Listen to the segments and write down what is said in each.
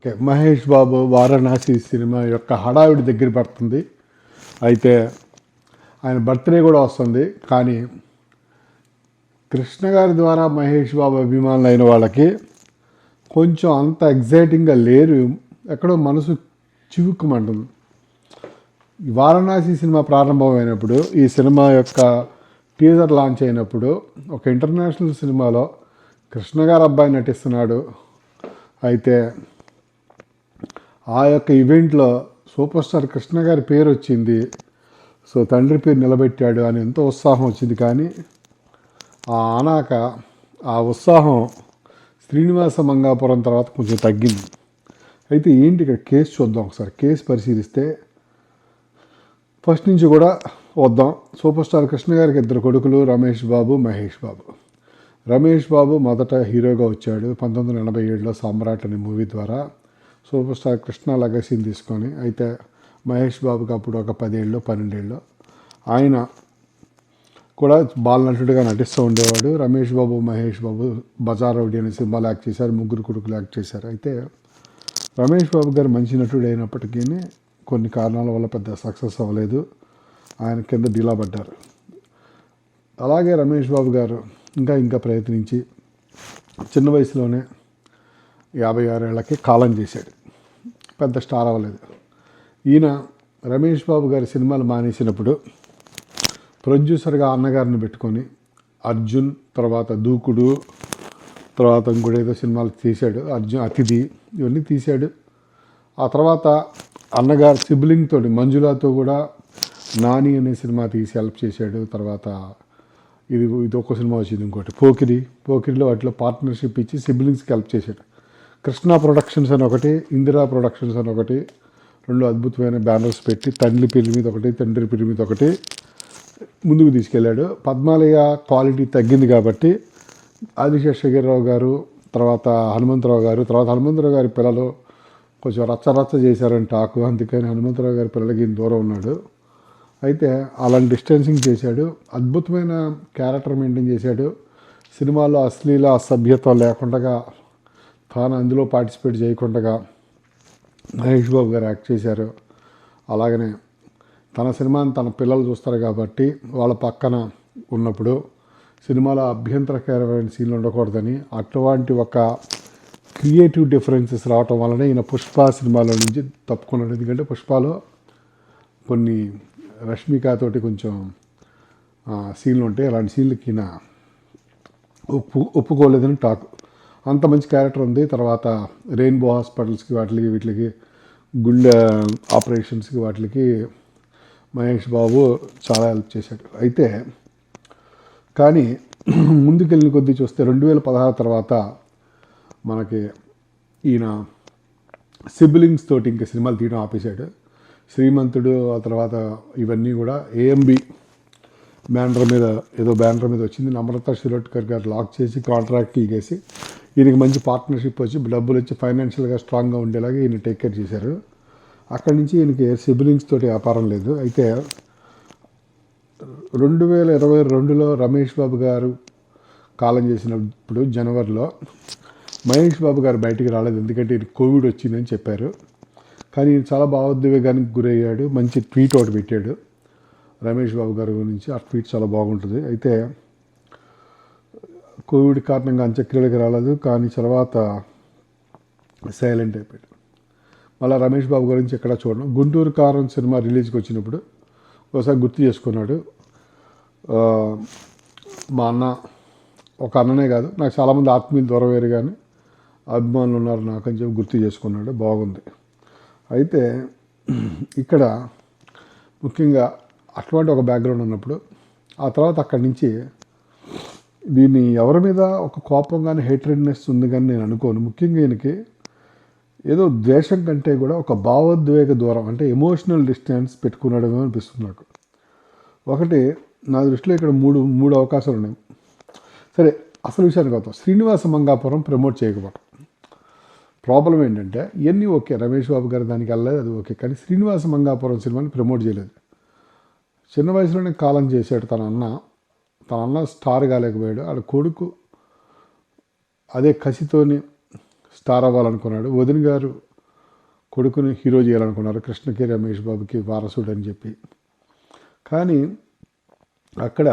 Okay, Mahesh Babu Varanasi cinema యొక్క హడావిడి దగ్గర పడుతుంది. అయితే ఆయన బర్త్డే కూడా వస్తుంది. కానీ కృష్ణ గారి ద్వారా మహేష్ బాబు అభిమానులు అయిన వాళ్ళకి కొంచెం అంత ఎగ్జైటింగ్గా లేరు. ఎక్కడో మనసు చివుక్కుమంటుంది. వారణాసి సినిమా ప్రారంభమైనప్పుడు, ఈ సినిమా యొక్క టీజర్ లాంచ్ అయినప్పుడు ఒక ఇంటర్నేషనల్ సినిమాలో కృష్ణ గారు అబ్బాయి నటిస్తున్నాడు. అయితే ఆ యొక్క ఈవెంట్లో సూపర్ స్టార్ కృష్ణ గారి పేరు వచ్చింది. సో తండ్రి పేరు నిలబెట్టాడు అని ఎంతో ఉత్సాహం వచ్చింది. కానీ ఆనాక ఆ ఉత్సాహం శ్రీనివాస మంగాపురం తర్వాత కొంచెం తగ్గింది. అయితే ఏంటి ఇక్కడ కేసు చూద్దాం ఒకసారి. కేసు పరిశీలిస్తే ఫస్ట్ నుంచి కూడా వద్దాం. సూపర్ స్టార్ కృష్ణ గారికి 2 కొడుకులు, రమేష్ బాబు, మహేష్ బాబు. రమేష్ బాబు మొదట హీరోగా వచ్చాడు 1987లో సామ్రాట్ అనే మూవీ ద్వారా. సూపర్ స్టార్ కృష్ణ లెగసీని తీసుకొని. అయితే మహేష్ బాబుకి అప్పుడు ఒక 10 ఏళ్ళు 12 ఏళ్ళు. ఆయన కూడా బాలనటుడిగా నటిస్తూ ఉండేవాడు. రమేష్ బాబు, మహేష్ బాబు బజార్ రౌడీ అనే సినిమాలు యాక్ట్ చేశారు. 3 కొడుకులు యాక్ట్ చేశారు. అయితే రమేష్ బాబు గారు మంచి నటుడు అయినప్పటికీ కొన్ని కారణాల వల్ల పెద్ద సక్సెస్ అవ్వలేదు. ఆయన కింద డీలా పడ్డారు. అలాగే రమేష్ బాబు గారు ఇంకా ప్రయత్నించి చిన్న వయసులోనే 56 ఏళ్ళకి కాలం చేశాడు. పెద్ద స్టార్ అవ్వలేదు. ఈయన రమేష్ బాబు గారి సినిమాలు మానేసినప్పుడు ప్రొడ్యూసర్గా అన్నగారిని పెట్టుకొని అర్జున్, తర్వాత దూకుడు, తర్వాత ఇంకోటి ఏదో సినిమాలు తీశాడు. అర్జున్, అతిథి, ఇవన్నీ తీశాడు. ఆ తర్వాత అన్నగారు సిబ్లింగ్ తోటి మంజులాతో కూడా నాని అనే సినిమా తీసి హెల్ప్ చేశాడు. తర్వాత ఇది ఒక సినిమా వచ్చింది, ఇంకోటి పోకిరిలో వాటిలో పార్ట్నర్షిప్ ఇచ్చి సిబ్లింగ్స్కి హెల్ప్ చేశాడు. కృష్ణ ప్రొడక్షన్స్ అని ఒకటి, ఇందిరా ప్రొడక్షన్స్ అని ఒకటి, 2 అద్భుతమైన బ్యానర్స్ పెట్టి తండ్రి పేరు మీద ఒకటి, తండ్రి పేరు మీద ఒకటి ముందుకు తీసుకెళ్ళాడు. పద్మాలయ క్వాలిటీ తగ్గింది కాబట్టి ఆదిశేషగిరిరావు గారు, తర్వాత హనుమంతరావు గారి పిల్లలు కొంచెం రచ్చ చేశారని టాకు. అందుకని హనుమంతరావు గారి పిల్లలకి దూరం ఉన్నాడు. అయితే అలాంటి డిస్టెన్సింగ్ చేశాడు. అద్భుతమైన క్యారెక్టర్ మెయింటైన్ చేశాడు. సినిమాలో అశ్లీల అసభ్యత లేకుండా, తాను అందులో పార్టిసిపేట్ చేయకుండా మహేష్ బాబు గారు యాక్ట్ చేశారు. అలాగనే తన సినిమాని తన పిల్లలు చూస్తారు కాబట్టి వాళ్ళ పక్కన ఉన్నప్పుడు సినిమాలో అభ్యంతరకరమైన సీన్లు ఉండకూడదని అటువంటి ఒక క్రియేటివ్ డిఫరెన్సెస్ రావటం వల్లనే ఈయన పుష్ప సినిమాలో నుంచి తప్పుకున్నాడు. ఎందుకంటే పుష్పలో కొన్ని రష్మికతోటి కొంచెం సీన్లు ఉంటాయి. అలాంటి సీన్లకి ఈయన ఒప్పుకోలేదని టాక్. అంత మంచి క్యారెక్టర్ ఉంది. తర్వాత రెయిన్బో హాస్పిటల్స్కి వీటికి గుండె ఆపరేషన్స్కి వాటికి మహేష్ బాబు చాలా హెల్ప్ చేశాడు. అయితే కానీ ముందుకెళ్ళిన కొద్దీ చూస్తే 2016 తర్వాత మనకి ఈయన సిబ్లింగ్స్ తోటి ఇంకా సినిమాలు తీయడం ఆపేశాడు. శ్రీమంతుడు, ఆ తర్వాత ఇవన్నీ కూడా ఏఎంబి బ్యానర్ మీద వచ్చింది. నమ్రత శిరోడ్కర్ గారు లాక్ చేసి కాంట్రాక్ట్లు చేసి ఈయనకి మంచి పార్ట్నర్షిప్ వచ్చి డబ్బులు వచ్చి ఫైనాన్షియల్గా స్ట్రాంగ్గా ఉండేలాగా ఈయన టేక్ కేర్ చేశారు. అక్కడి నుంచి ఈయనకి సిబ్లింగ్స్ తోటి వ్యాపారం లేదు. అయితే 2022లో రమేష్ బాబు గారు కాలం చేసినప్పుడు జనవరిలో మహేష్ బాబు గారు బయటికి రాలేదు. ఎందుకంటే ఈయన కోవిడ్ వచ్చిందని చెప్పారు. కానీ ఈయన చాలా భావోద్వేగానికి గురయ్యాడు. మంచి ట్వీట్ ఒకటి పెట్టాడు రమేష్ బాబు గారి గురించి. ఆ ట్వీట్ చాలా బాగుంటుంది. అయితే కోవిడ్ కారణంగా అంత్యక్రియలకు రాలేదు. కానీ తర్వాత సైలెంట్ అయిపోయాడు. మళ్ళీ రమేష్ బాబు గురించి ఎక్కడా చూడడం. గుంటూరు కారం సినిమా రిలీజ్కి వచ్చినప్పుడు ఒకసారి గుర్తు చేసుకున్నాడు. మా అన్న, ఒక అన్ననే కాదు, నాకు చాలామంది ఆత్మీయులు దూరం వేరు కానీ అభిమానులు ఉన్నారు నాకు అని చెప్పి గుర్తు చేసుకున్నాడు. బాగుంది. అయితే ఇక్కడ ముఖ్యంగా అటువంటి ఒక బ్యాక్గ్రౌండ్ ఉన్నప్పుడు ఆ తర్వాత అక్కడి నుంచి దీన్ని ఎవరి మీద ఒక కోపం కానీ హేట్రెడ్నెస్ ఉంది కానీ నేను అనుకోను. ముఖ్యంగా ఈయనకి ఏదో ద్వేషం కంటే కూడా ఒక భావోద్వేగ దూరం, అంటే ఎమోషనల్ డిస్టెన్స్ పెట్టుకున్నాడేమో అనిపిస్తుంది నాకు. ఒకటి నా దృష్టిలో ఇక్కడ మూడు అవకాశాలు ఉన్నాయి. సరే, అసలు విషయానికి వద్దాం. శ్రీనివాస మంగాపురం ప్రమోట్ చేయకపోవడం ప్రాబ్లం ఏంటంటే, ఇవన్నీ ఓకే, రమేష్ బాబు గారు దానికి వెళ్ళలేదు, అది ఓకే. కానీ శ్రీనివాస మంగాపురం సినిమాని ప్రమోట్ చేయలేదు. చిన్న వయసులోనే కాలం చేశాడు తన అన్న స్టార్ కాలేకపోయాడు. ఆడ కొడుకు అదే కసితోని స్టార్ అవ్వాలనుకున్నాడు. వదిన గారు కొడుకుని హీరో చేయాలనుకున్నారు, కృష్ణకి రమేష్ బాబుకి వారసుడు అని చెప్పి. కానీ అక్కడ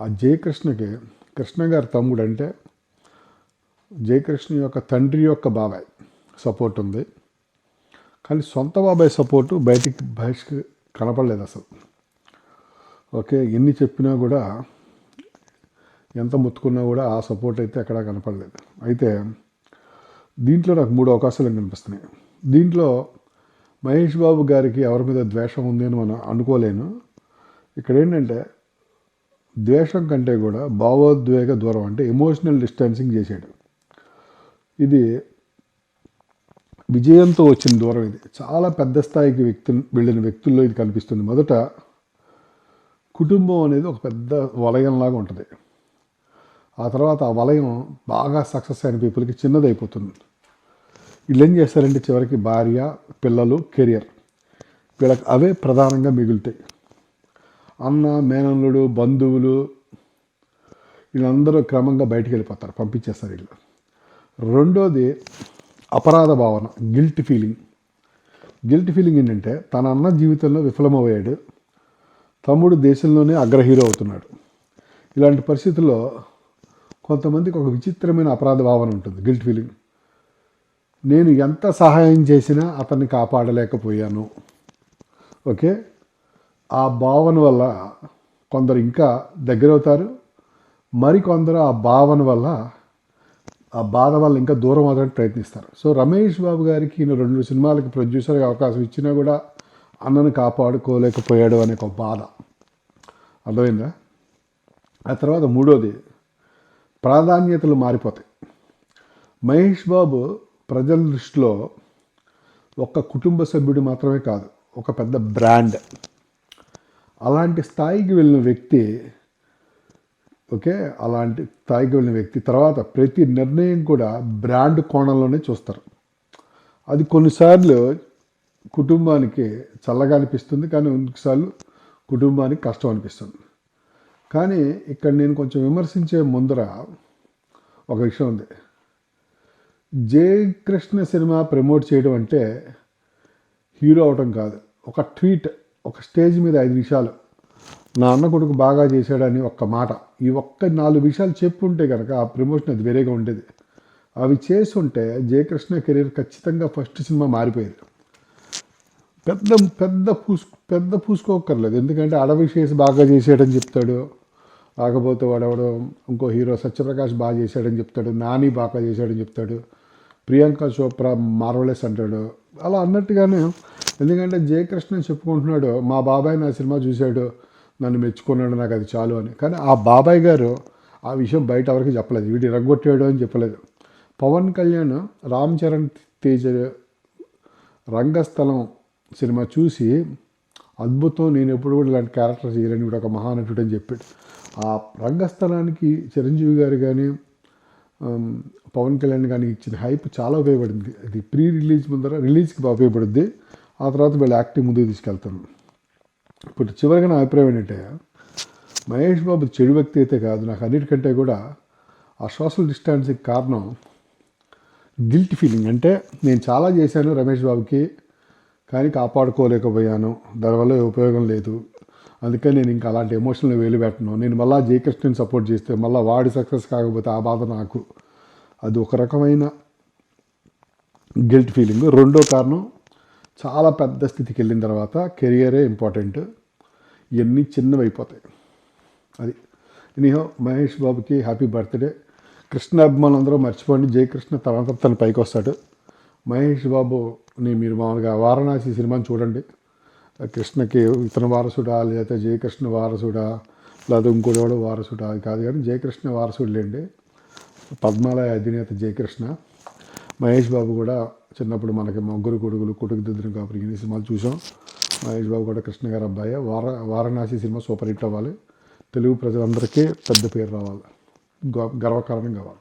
ఆ జయకృష్ణకి కృష్ణ గారి తమ్ముడు అంటే జయకృష్ణ యొక్క తండ్రి యొక్క బాబాయ్ సపోర్ట్ ఉంది. కానీ సొంత బాబాయ్ సపోర్టు బయటికి కనపడలేదు అసలు. ఓకే, ఎన్ని చెప్పినా కూడా, ఎంత ముత్తుకున్నా కూడా ఆ సపోర్ట్ అయితే ఎక్కడా కనపడలేదు. అయితే దీంట్లో నాకు 3 అవకాశాలు కనిపిస్తున్నాయి. దీంట్లో మహేష్ బాబు గారికి ఎవరి మీద ద్వేషం ఉంది అని మనం అనుకోలేను. ఇక్కడ ఏంటంటే ద్వేషం కంటే కూడా భావోద్వేగ దూరం, అంటే ఎమోషనల్ డిస్టెన్సింగ్ చేసాడు. ఇది విజయంతో వచ్చిన దూరం. ఇది చాలా పెద్ద స్థాయికి వెళ్ళిన వ్యక్తుల్లో ఇది కనిపిస్తుంది. మొదట కుటుంబం అనేది ఒక పెద్ద వలయంలాగా ఉంటుంది. ఆ తర్వాత ఆ వలయం బాగా సక్సెస్ అయిన పీపుల్కి చిన్నదైపోతుంది. వీళ్ళు ఏం చేస్తారంటే చివరికి భార్య, పిల్లలు, కెరియర్, వీళ్ళకి అవే ప్రధానంగా మిగులుతాయి. అన్న, మేనల్లుడు, బంధువులు వీళ్ళందరూ క్రమంగా బయటికి వెళ్ళిపోతారు, పంపించేస్తారు వీళ్ళు. రెండోది అపరాధ భావన, గిల్ట్ ఫీలింగ్. గిల్ట్ ఫీలింగ్ ఏంటంటే తన అన్న జీవితంలో విఫలమయ్యాడు, తమ్ముడు దేశంలోనే అగ్రహీరో అవుతున్నాడు. ఇలాంటి పరిస్థితుల్లో కొంతమందికి ఒక విచిత్రమైన అపరాధ భావన ఉంటుంది, గిల్ట్ ఫీలింగ్. నేను ఎంత సహాయం చేసినా అతన్ని కాపాడలేకపోయాను. ఓకే, ఆ భావన వల్ల కొందరు ఇంకా దగ్గరవుతారు, మరికొందరు ఆ భావన వల్ల, ఆ బాధ వల్ల ఇంకా దూరం అవడానికి ప్రయత్నిస్తారు. సో రమేష్ బాబు గారికి ఈయన 2 సినిమాలకి ప్రొడ్యూసర్గా అవకాశం ఇచ్చినా కూడా అన్నను కాపాడుకోలేకపోయాడు అనే ఒక బాధ. అర్థమైందా? ఆ తర్వాత మూడోది ప్రాధాన్యతలు మారిపోతాయి. మహేష్ బాబు ప్రజల దృష్టిలో ఒక్క కుటుంబ సభ్యుడు మాత్రమే కాదు, ఒక పెద్ద బ్రాండ్. అలాంటి స్థాయికి వెళ్ళిన వ్యక్తి, ఓకే, అలాంటి స్థాయికి వెళ్ళిన వ్యక్తి తర్వాత ప్రతి నిర్ణయం కూడా బ్రాండ్ కోణంలోనే చూస్తారు. అది కొన్నిసార్లు కుటుంబానికి చల్లగా అనిపిస్తుంది, కానీ కొన్నిసార్లు కుటుంబానికి కష్టం అనిపిస్తుంది. కానీ ఇక్కడ నేను కొంచెం విమర్శించే ముందర ఒక విషయం ఉంది. జయకృష్ణ సినిమా ప్రమోట్ చేయడం అంటే హీరో అవటం కాదు. ఒక ట్వీట్, ఒక స్టేజ్ మీద 5 నిమిషాలు నా అన్న కొడుకు బాగా చేశాడని ఒక్క మాట, ఈ ఒక్క 4 విషయాలు చెప్పుంటే కనుక ఆ ప్రమోషన్ అది వేరేగా ఉండేది. అవి చేసుంటే జయకృష్ణ కెరీర్ ఖచ్చితంగా ఫస్ట్ సినిమా మారిపోయేది. పెద్ద పూసుకోక్కర్లేదు, ఎందుకంటే అడవి చేసి బాగా చేసాడని చెప్తాడు, కాకపోతే వాడెవడో ఇంకో హీరో సత్యప్రకాష్ బాగా చేశాడని చెప్తాడు, నాని బాగా చేశాడని చెప్తాడు, ప్రియాంక చోప్రా మార్వలెస్ అంటాడు. అలా అన్నట్టుగానే, ఎందుకంటే జయకృష్ణ చెప్పుకుంటున్నాడు, మా బాబాయ్ నా సినిమా చూశాడు, నన్ను మెచ్చుకున్నాడు, నాకు అది చాలు అని. కానీ ఆ బాబాయ్ గారు ఆ విషయం బయట ఎవరికి చెప్పలేదు, వీడి రగ్గొట్టాడు అని చెప్పలేదు. పవన్ కళ్యాణ్ రామ్ చరణ్ తేజ్ రంగస్థలం సినిమా చూసి అద్భుతం, నేను ఎప్పుడు కూడా ఇలాంటి క్యారెక్టర్ చేయలేని, వీడు ఒక మహానటుడు అని చెప్పాడు. ఆ రంగస్థలానికి చిరంజీవి గారు కానీ పవన్ కళ్యాణ్ కానీ ఇచ్చిన హైప్ చాలా ఉపయోగపడింది. అది ప్రీ రిలీజ్ ముందర రిలీజ్కి ఉపయోగపడుద్ది, ఆ తర్వాత వీళ్ళు యాక్టింగ్ ముందుకు తీసుకెళ్తాను. ఇప్పుడు చివరిగా నా అభిప్రాయం ఏంటంటే, మహేష్ బాబు చెడు వ్యక్తి అయితే కాదు, నాకు అన్నిటికంటే కూడా ఆ సోషల్ డిస్టాన్స్కి కారణం గిల్ట్ ఫీలింగ్. అంటే నేను చాలా చేశాను రమేష్ బాబుకి, కానీ కాపాడుకోలేకపోయాను, దానివల్ల ఉపయోగం లేదు, అందుకని నేను ఇంకా అలాంటి ఎమోషనల్ వేలు పెట్టను, నేను మళ్ళీ జయకృష్ణని సపోర్ట్ చేస్తే మళ్ళీ వాడి సక్సెస్ కాకపోతే ఆ బాధ నాకు. అది ఒక రకమైన గిల్ట్ ఫీలింగ్. రెండో కారణం, చాలా పెద్ద స్థితికి వెళ్ళిన తర్వాత కెరియరే ఇంపార్టెంట్, ఇవన్నీ చిన్నవి అయిపోతాయి. అది ఎనీహో మహేష్ బాబుకి హ్యాపీ బర్త్డే. కృష్ణ అభిమానులు అందరూ మర్చిపోండి, జయకృష్ణ తర్వాత తన పైకి వస్తాడు. మహేష్ బాబుని మీరు మామూలుగా వారణాసి సినిమాని చూడండి, కృష్ణకి ఇతను వారసుడా లేకపోతే జయకృష్ణ వారసుడా లేదా ఇంకోటి కూడా వారసుడా, అది కాదు, కానీ జయకృష్ణ వారసుడులేండి. పద్మాలయ అధినేత జయకృష్ణ. మహేష్ బాబు కూడా చిన్నప్పుడు మనకి ముగ్గురు కొడుకులు, కొడుకు దిద్దును కాపురి ఈ సినిమాలు చూసాం. మహేష్ బాబు కూడా కృష్ణ గారు అబ్బాయి. వారణాసి సినిమా సూపర్ హిట్ అవ్వాలి, తెలుగు ప్రజలందరికీ పెద్ద పేరు రావాలి, గర్వకారణం కావాలి.